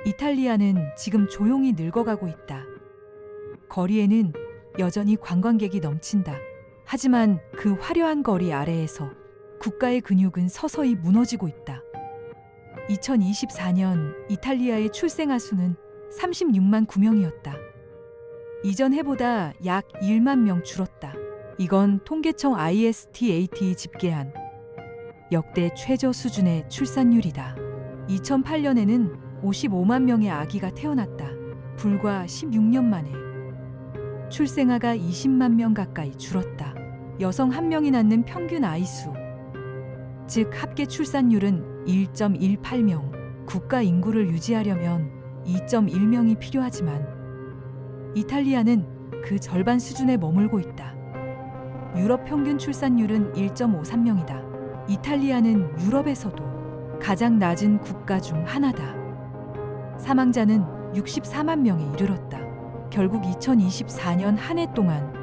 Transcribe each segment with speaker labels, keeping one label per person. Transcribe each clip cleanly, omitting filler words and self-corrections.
Speaker 1: 이탈리아는 지금 조용히 늙어가고 있다. 거리에는 여전히 관광객이 넘친다. 하지만 그 화려한 거리 아래에서 국가의 근육은 서서히 무너지고 있다. 2024년 이탈리아의 출생아 수는 36만 9명이었다. 이전 해보다 약 1만 명 줄었다. 이건 통계청 ISTAT 집계한 역대 최저 수준의 출산율이다. 2008년에는 55만 명의 아기가 태어났다. 불과 16년 만에 출생아가 20만 명 가까이 줄었다. 여성 한 명이 낳는 평균 아이수, 즉 합계 출산율은 1.18명. 국가 인구를 유지하려면 2.1명이 필요하지만 이탈리아는 그 절반 수준에 머물고 있다. 유럽 평균 출산율은 1.53명이다. 이탈리아는 유럽에서도 가장 낮은 국가 중 하나다. 사망자는 64만 명에 이르렀다. 결국 2024년 한 해 동안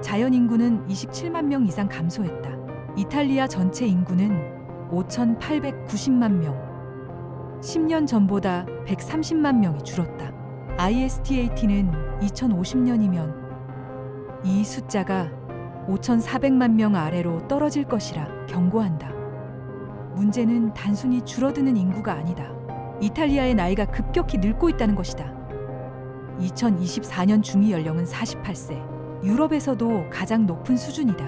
Speaker 1: 자연 인구는 27만 명 이상 감소했다. 이탈리아 전체 인구는 5,890만 명. 10년 전보다 130만 명이 줄었다. ISTAT는 2050년이면 이 숫자가 5,400만 명 아래로 떨어질 것이라 경고한다. 문제는 단순히 줄어드는 인구가 아니다. 이탈리아의 나이가 급격히 늙고 있다는 것이다. 2024년 중위 연령은 48세. 유럽에서도 가장 높은 수준이다.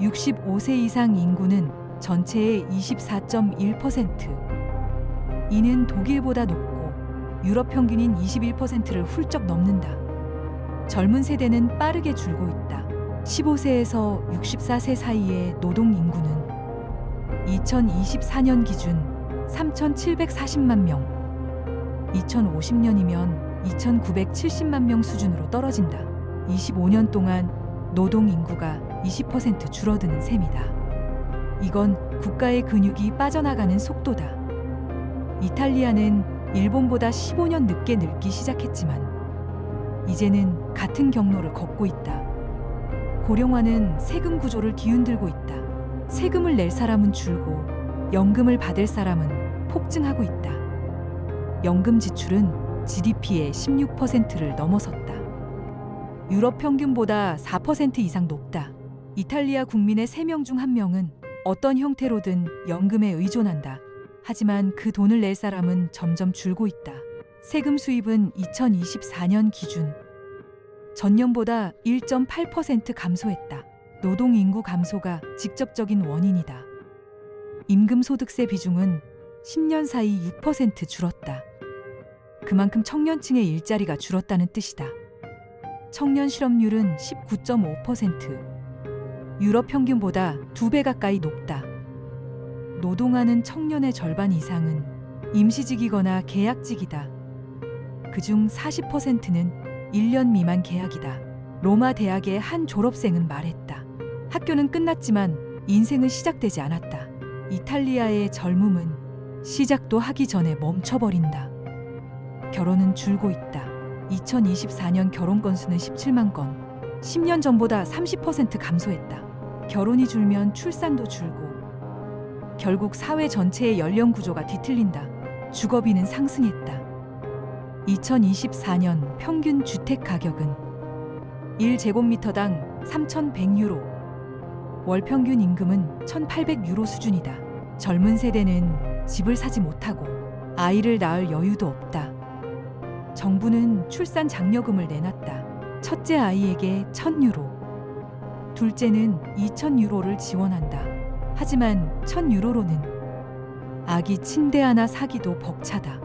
Speaker 1: 65세 이상 인구는 전체의 24.1%. 이는 독일보다 높고 유럽 평균인 21%를 훌쩍 넘는다. 젊은 세대는 빠르게 줄고 있다. 15세에서 64세 사이의 노동 인구는 2024년 기준 3,740만 명, 2050년이면 2,970만 명 수준으로 떨어진다. 25년 동안 노동 인구가 20% 줄어드는 셈이다. 이건 국가의 근육이 빠져나가는 속도다. 이탈리아는 일본보다 15년 늦게 늙기 시작했지만 이제는 같은 경로를 걷고 있다. 고령화는 세금 구조를 뒤흔들고 있다. 세금을 낼 사람은 줄고 연금을 받을 사람은 폭증하고 있다. 연금 지출은 GDP의 16%를 넘어섰다. 유럽 평균보다 4% 이상 높다. 이탈리아 국민의 3명 중 1명은 어떤 형태로든 연금에 의존한다. 하지만 그 돈을 낼 사람은 점점 줄고 있다. 세금 수입은 2024년 기준 전년보다 1.8% 감소했다. 노동 인구 감소가 직접적인 원인이다. 임금소득세 비중은 10년 사이 6% 줄었다. 그만큼 청년층의 일자리가 줄었다는 뜻이다. 청년 실업률은 19.5%, 유럽 평균보다 2배 가까이 높다. 노동하는 청년의 절반 이상은 임시직이거나 계약직이다. 그중 40%는 1년 미만 계약이다. 로마 대학의 한 졸업생은 말했다. 학교는 끝났지만 인생은 시작되지 않았다. 이탈리아의 젊음은 시작도 하기 전에 멈춰버린다. 결혼은 줄고 있다. 2024년 결혼 건수는 17만 건, 10년 전보다 30% 감소했다. 결혼이 줄면 출산도 줄고 결국 사회 전체의 연령 구조가 뒤틀린다. 주거비는 상승했다. 2024년 평균 주택 가격은 1제곱미터당 3,100유로, 월 평균 임금은 1,800유로 수준이다. 젊은 세대는 집을 사지 못하고 아이를 낳을 여유도 없다. 정부는 출산 장려금을 내놨다. 첫째 아이에게 1,000유로, 둘째는 2,000유로를 지원한다. 하지만 1,000유로로는 아기 침대 하나 사기도 벅차다.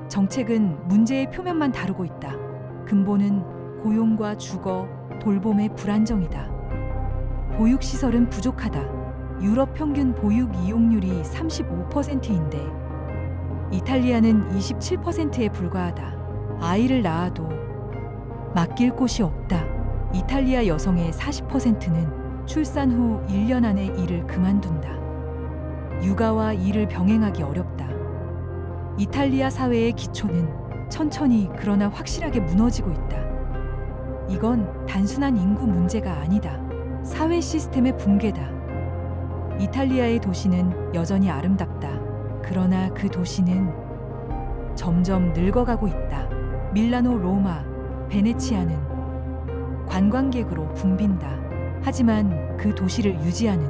Speaker 1: 정책은 문제의 표면만 다루고 있다. 근본은 고용과 주거, 돌봄의 불안정이다. 보육시설은 부족하다. 유럽 평균 보육 이용률이 35%인데 이탈리아는 27%에 불과하다. 아이를 낳아도 맡길 곳이 없다. 이탈리아 여성의 40%는 출산 후 1년 안에 일을 그만둔다. 육아와 일을 병행하기 어렵다. 이탈리아 사회의 기초는 천천히 그러나 확실하게 무너지고 있다. 이건 단순한 인구 문제가 아니다. 사회 시스템의 붕괴다. 이탈리아의 도시는 여전히 아름답다. 그러나 그 도시는 점점 늙어가고 있다. 밀라노, 로마, 베네치아는 관광객으로 붐빈다. 하지만 그 도시를 유지하는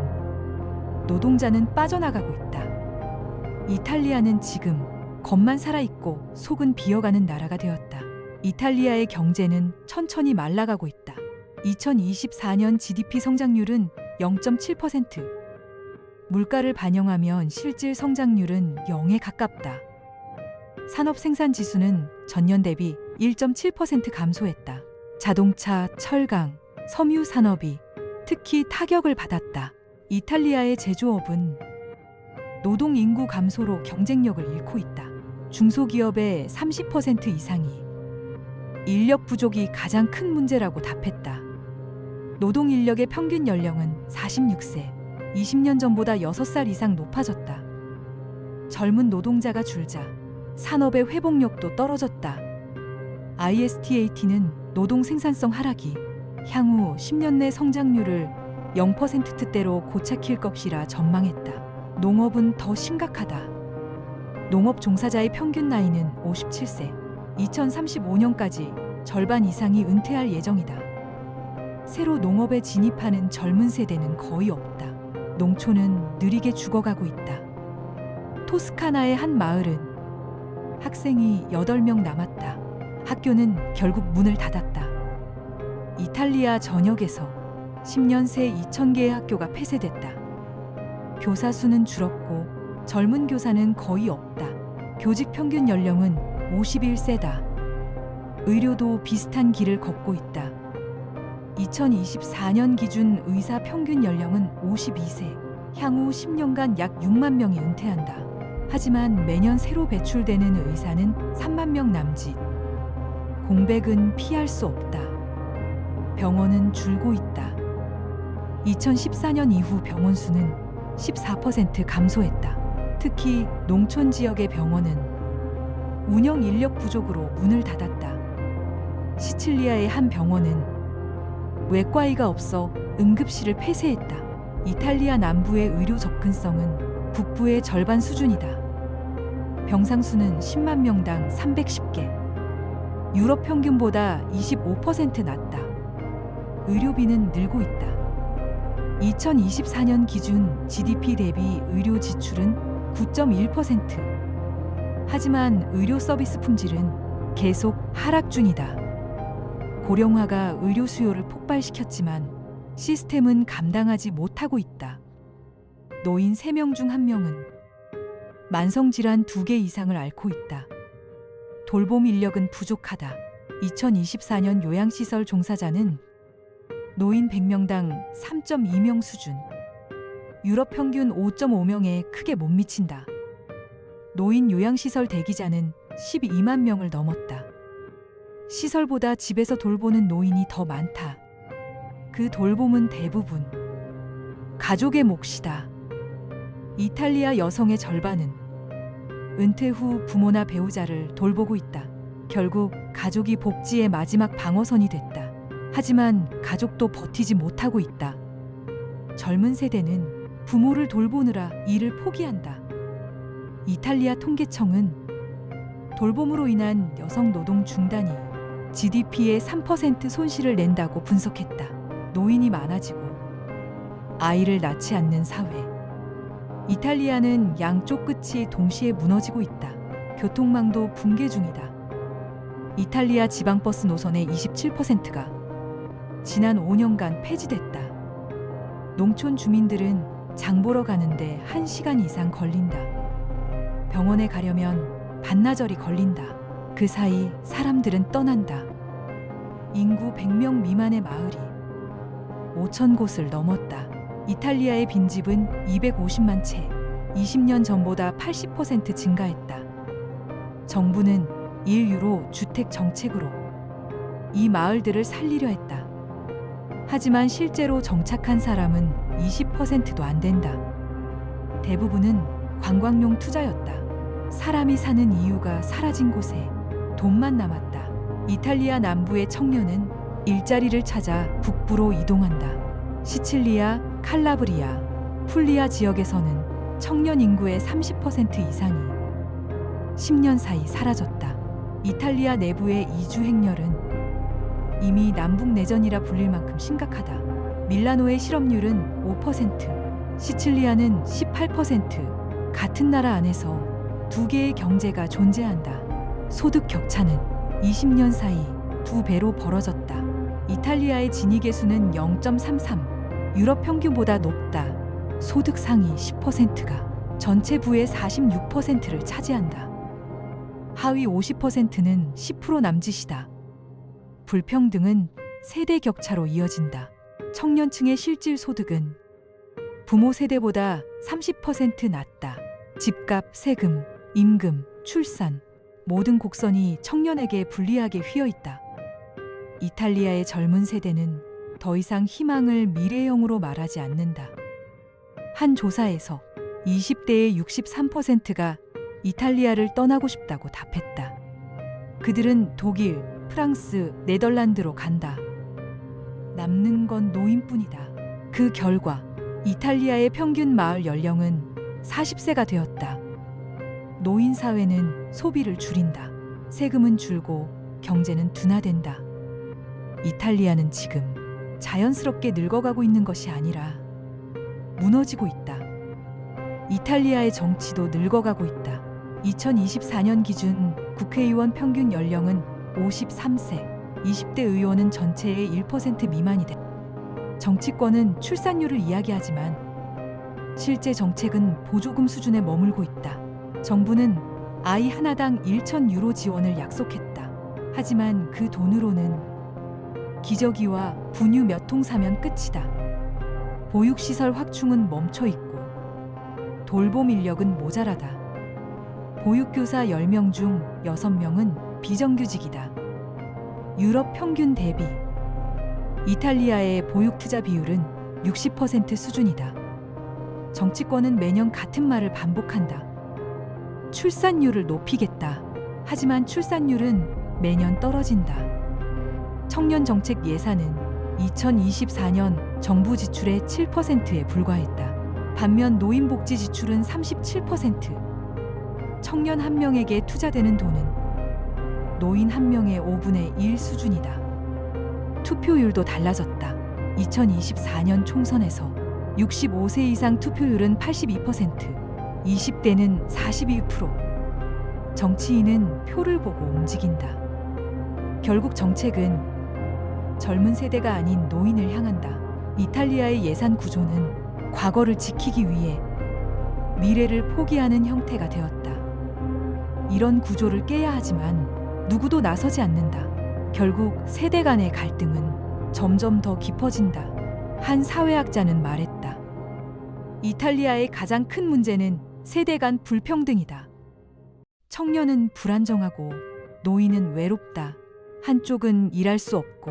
Speaker 1: 노동자는 빠져나가고 있다. 이탈리아는 지금 겉만 살아있고 속은 비어가는 나라가 되었다. 이탈리아의 경제는 천천히 말라가고 있다. 2024년 GDP 성장률은 0.7%. 물가를 반영하면 실질 성장률은 0에 가깝다. 산업 생산 지수는 전년 대비 1.7% 감소했다. 자동차, 철강, 섬유 산업이 특히 타격을 받았다. 이탈리아의 제조업은 노동 인구 감소로 경쟁력을 잃고 있다. 중소기업의 30% 이상이 인력 부족이 가장 큰 문제라고 답했다. 노동 인력의 평균 연령은 46세, 20년 전보다 6살 이상 높아졌다. 젊은 노동자가 줄자 산업의 회복력도 떨어졌다. ISTAT는 노동 생산성 하락이 향후 10년 내 성장률을 0%대로 고착힐 것이라 전망했다. 농업은 더 심각하다. 농업 종사자의 평균 나이는 57세, 2035년까지 절반 이상이 은퇴할 예정이다. 새로 농업에 진입하는 젊은 세대는 거의 없다. 농촌은 느리게 죽어가고 있다. 토스카나의 한 마을은 학생이 8명 남았다. 학교는 결국 문을 닫았다. 이탈리아 전역에서 10년 새 2,000개의 학교가 폐쇄됐다. 교사 수는 줄었고 젊은 교사는 거의 없다. 교직 평균 연령은 51세다. 의료도 비슷한 길을 걷고 있다. 2024년 기준 의사 평균 연령은 52세. 향후 10년간 약 6만 명이 은퇴한다. 하지만 매년 새로 배출되는 의사는 3만 명 남짓. 공백은 피할 수 없다. 병원은 줄고 있다. 2014년 이후 병원 수는 14% 감소했다. 특히 농촌 지역의 병원은 운영 인력 부족으로 문을 닫았다. 시칠리아의 한 병원은 외과의가 없어 응급실을 폐쇄했다. 이탈리아 남부의 의료 접근성은 북부의 절반 수준이다. 병상 수는 10만 명당 310개. 유럽 평균보다 25% 낮다. 의료비는 늘고 있다. 2024년 기준 GDP 대비 의료 지출은 9.1%. 하지만 의료 서비스 품질은 계속 하락 중이다. 고령화가 의료 수요를 폭발시켰지만 시스템은 감당하지 못하고 있다. 노인 3명 중 1명은 만성질환 2개 이상을 앓고 있다. 돌봄 인력은 부족하다. 2024년 요양시설 종사자는 노인 100명당 3.2명 수준. 유럽 평균 5.5명에 크게 못 미친다. 노인 요양시설 대기자는 12만 명을 넘었다. 시설보다 집에서 돌보는 노인이 더 많다. 그 돌봄은 대부분 가족의 몫이다. 이탈리아 여성의 절반은 은퇴 후 부모나 배우자를 돌보고 있다. 결국 가족이 복지의 마지막 방어선이 됐다. 하지만 가족도 버티지 못하고 있다. 젊은 세대는 부모를 돌보느라 일을 포기한다. 이탈리아 통계청은 돌봄으로 인한 여성 노동 중단이 GDP의 3% 손실을 낸다고 분석했다. 노인이 많아지고 아이를 낳지 않는 사회. 이탈리아는 양쪽 끝이 동시에 무너지고 있다. 교통망도 붕괴 중이다. 이탈리아 지방버스 노선의 27%가 지난 5년간 폐지됐다. 농촌 주민들은 장 보러 가는데 1시간 이상 걸린다. 병원에 가려면 반나절이 걸린다. 그 사이 사람들은 떠난다. 인구 100명 미만의 마을이 5천 곳을 넘었다. 이탈리아의 빈집은 250만 채, 20년 전보다 80% 증가했다. 정부는 1유로 주택 정책으로 이 마을들을 살리려 했다. 하지만 실제로 정착한 사람은 20%도 안 된다. 대부분은 관광용 투자였다. 사람이 사는 이유가 사라진 곳에 돈만 남았다. 이탈리아 남부의 청년은 일자리를 찾아 북부로 이동한다. 시칠리아, 칼라브리아, 풀리아 지역에서는 청년 인구의 30% 이상이 10년 사이 사라졌다. 이탈리아 내부의 이주 행렬은 이미 남북 내전이라 불릴 만큼 심각하다. 밀라노의 실업률은 5%, 시칠리아는 18%. 같은 나라 안에서 두 개의 경제가 존재한다. 소득 격차는 20년 사이 2배로 벌어졌다. 이탈리아의 진위계 수는 0.33, 유럽 평균보다 높다. 소득 상위 10%가 전체 부의 46%를 차지한다. 하위 50%는 10% 남짓이다. 불평등은 세대 격차로 이어진다. 청년층의 실질 소득은 부모 세대보다 30% 낮다. 집값, 세금, 임금, 출산, 모든 곡선이 청년에게 불리하게 휘어 있다. 이탈리아의 젊은 세대는 더 이상 희망을 미래형으로 말하지 않는다. 한 조사에서 20대의 63%가 이탈리아를 떠나고 싶다고 답했다. 그들은 독일, 프랑스, 네덜란드로 간다. 남는 건 노인뿐이다. 그 결과 이탈리아의 평균 마을 연령은 40세가 되었다. 노인 사회는 소비를 줄인다. 세금은 줄고 경제는 둔화된다. 이탈리아는 지금 자연스럽게 늙어가고 있는 것이 아니라 무너지고 있다. 이탈리아의 정치도 늙어가고 있다. 2024년 기준 국회의원 평균 연령은 53세, 20대 의원은 전체의 1% 미만이 돼. 정치권은 출산율을 이야기하지만 실제 정책은 보조금 수준에 머물고 있다. 정부는 아이 하나당 1,000유로 지원을 약속했다. 하지만 그 돈으로는 기저귀와 분유 몇 통 사면 끝이다. 보육시설 확충은 멈춰 있고 돌봄 인력은 모자라다. 보육교사 10명 중 6명은 비정규직이다. 유럽 평균 대비 이탈리아의 보육투자 비율은 60% 수준이다. 정치권은 매년 같은 말을 반복한다. 출산율을 높이겠다. 하지만 출산율은 매년 떨어진다. 청년 정책 예산은 2024년 정부 지출의 7%에 불과했다. 반면 노인복지 지출은 37%. 청년 한 명에게 투자되는 돈은 노인 한 명의 5분의 1 수준이다. 투표율도 달라졌다. 2024년 총선에서 65세 이상 투표율은 82%, 20대는 42%. 정치인은 표를 보고 움직인다. 결국 정책은 젊은 세대가 아닌 노인을 향한다. 이탈리아의 예산 구조는 과거를 지키기 위해 미래를 포기하는 형태가 되었다. 이런 구조를 깨야 하지만 누구도 나서지 않는다. 결국 세대 간의 갈등은 점점 더 깊어진다. 한 사회학자는 말했다. 이탈리아의 가장 큰 문제는 세대 간 불평등이다. 청년은 불안정하고 노인은 외롭다. 한쪽은 일할 수 없고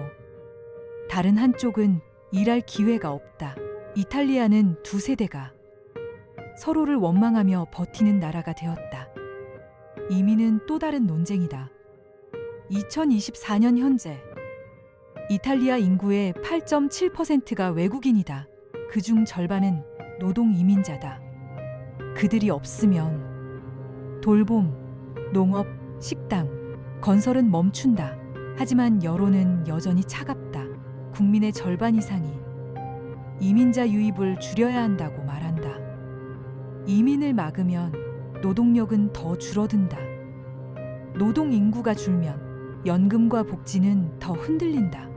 Speaker 1: 다른 한쪽은 일할 기회가 없다. 이탈리아는 두 세대가 서로를 원망하며 버티는 나라가 되었다. 이민은 또 다른 논쟁이다. 2024년 현재 이탈리아 인구의 8.7%가 외국인이다. 그중 절반은 노동 이민자다. 그들이 없으면 돌봄, 농업, 식당, 건설은 멈춘다. 하지만 여론은 여전히 차갑다. 국민의 절반 이상이 이민자 유입을 줄여야 한다고 말한다. 이민을 막으면 노동력은 더 줄어든다. 노동 인구가 줄면 연금과 복지는 더 흔들린다.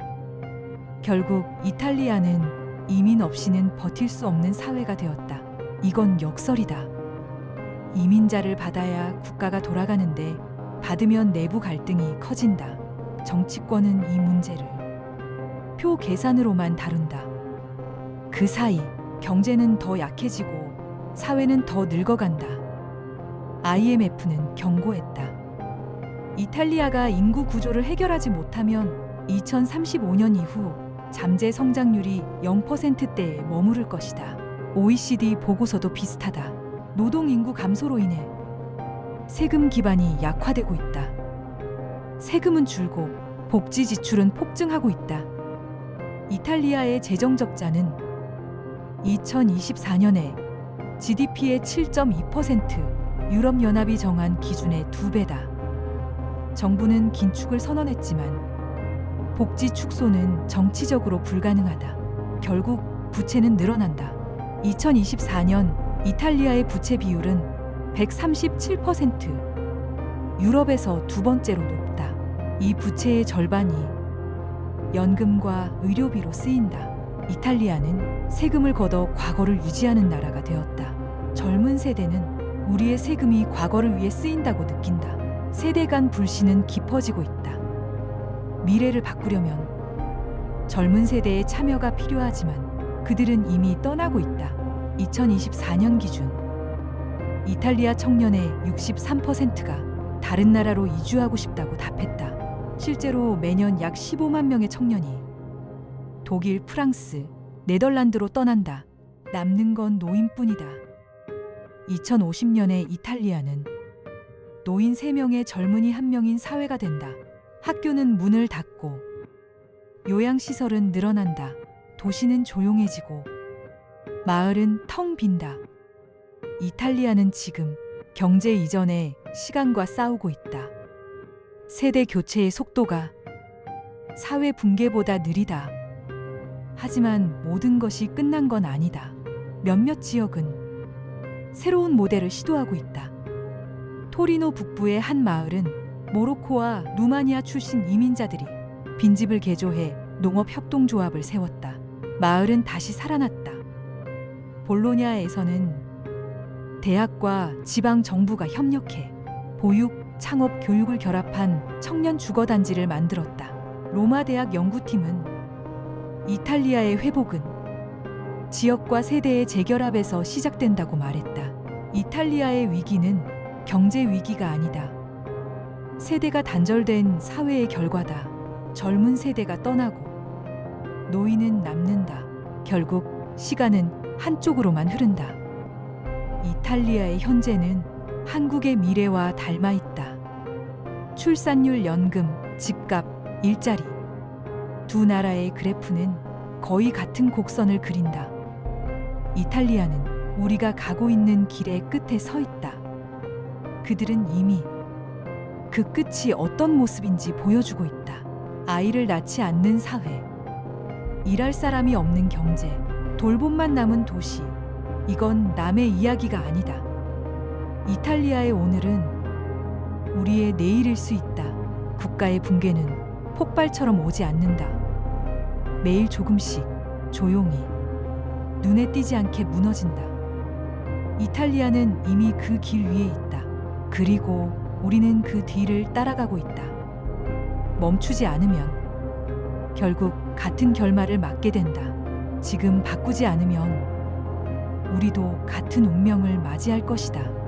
Speaker 1: 결국 이탈리아는 이민 없이는 버틸 수 없는 사회가 되었다. 이건 역설이다. 이민자를 받아야 국가가 돌아가는데 받으면 내부 갈등이 커진다. 정치권은 이 문제를 표 계산으로만 다룬다. 그 사이 경제는 더 약해지고 사회는 더 늙어간다. IMF는 경고했다. 이탈리아가 인구 구조를 해결하지 못하면 2035년 이후 잠재 성장률이 0%대에 머무를 것이다. OECD 보고서도 비슷하다. 노동 인구 감소로 인해 세금 기반이 약화되고 있다. 세금은 줄고 복지 지출은 폭증하고 있다. 이탈리아의 재정 적자는 2024년에 GDP의 7.2%, 유럽연합이 정한 기준의 2배다. 정부는 긴축을 선언했지만 복지 축소는 정치적으로 불가능하다. 결국 부채는 늘어난다. 2024년 이탈리아의 부채 비율은 137%, 유럽에서 2번째로 높다. 이 부채의 절반이 연금과 의료비로 쓰인다. 이탈리아는 세금을 걷어 과거를 유지하는 나라가 되었다. 젊은 세대는 우리의 세금이 과거를 위해 쓰인다고 느낀다. 세대 간 불신은 깊어지고 있다. 미래를 바꾸려면 젊은 세대의 참여가 필요하지만 그들은 이미 떠나고 있다. 2024년 기준 이탈리아 청년의 63%가 다른 나라로 이주하고 싶다고 답했다. 실제로 매년 약 15만 명의 청년이 독일, 프랑스, 네덜란드로 떠난다. 남는 건 노인뿐이다. 2050년에 이탈리아는 노인 3명의 젊은이 1명인 사회가 된다. 학교는 문을 닫고 요양시설은 늘어난다. 도시는 조용해지고 마을은 텅 빈다. 이탈리아는 지금 경제 이전의 시간과 싸우고 있다. 세대 교체의 속도가 사회 붕괴보다 느리다. 하지만 모든 것이 끝난 건 아니다. 몇몇 지역은 새로운 모델을 시도하고 있다. 토리노 북부의 한 마을은 모로코와 루마니아 출신 이민자들이 빈집을 개조해 농업협동조합을 세웠다. 마을은 다시 살아났다. 볼로냐에서는 대학과 지방 정부가 협력해 보육, 창업, 교육을 결합한 청년 주거단지를 만들었다. 로마 대학 연구팀은 이탈리아의 회복은 지역과 세대의 재결합에서 시작된다고 말했다. 이탈리아의 위기는 경제 위기가 아니다. 세대가 단절된 사회의 결과다. 젊은 세대가 떠나고 노인은 남는다. 결국 시간은 한쪽으로만 흐른다. 이탈리아의 현재는 한국의 미래와 닮아 있다. 출산율, 연금, 집값, 일자리. 두 나라의 그래프는 거의 같은 곡선을 그린다. 이탈리아는 우리가 가고 있는 길의 끝에 서 있다. 그들은 이미 그 끝이 어떤 모습인지 보여주고 있다. 아이를 낳지 않는 사회, 일할 사람이 없는 경제, 돌봄만 남은 도시. 이건 남의 이야기가 아니다. 이탈리아의 오늘은 우리의 내일일 수 있다. 국가의 붕괴는 폭발처럼 오지 않는다. 매일 조금씩 조용히 눈에 띄지 않게 무너진다. 이탈리아는 이미 그 길 위에 있다. 그리고 우리는 그 뒤를 따라가고 있다. 멈추지 않으면 결국 같은 결말을 맞게 된다. 지금 바꾸지 않으면 우리도 같은 운명을 맞이할 것이다.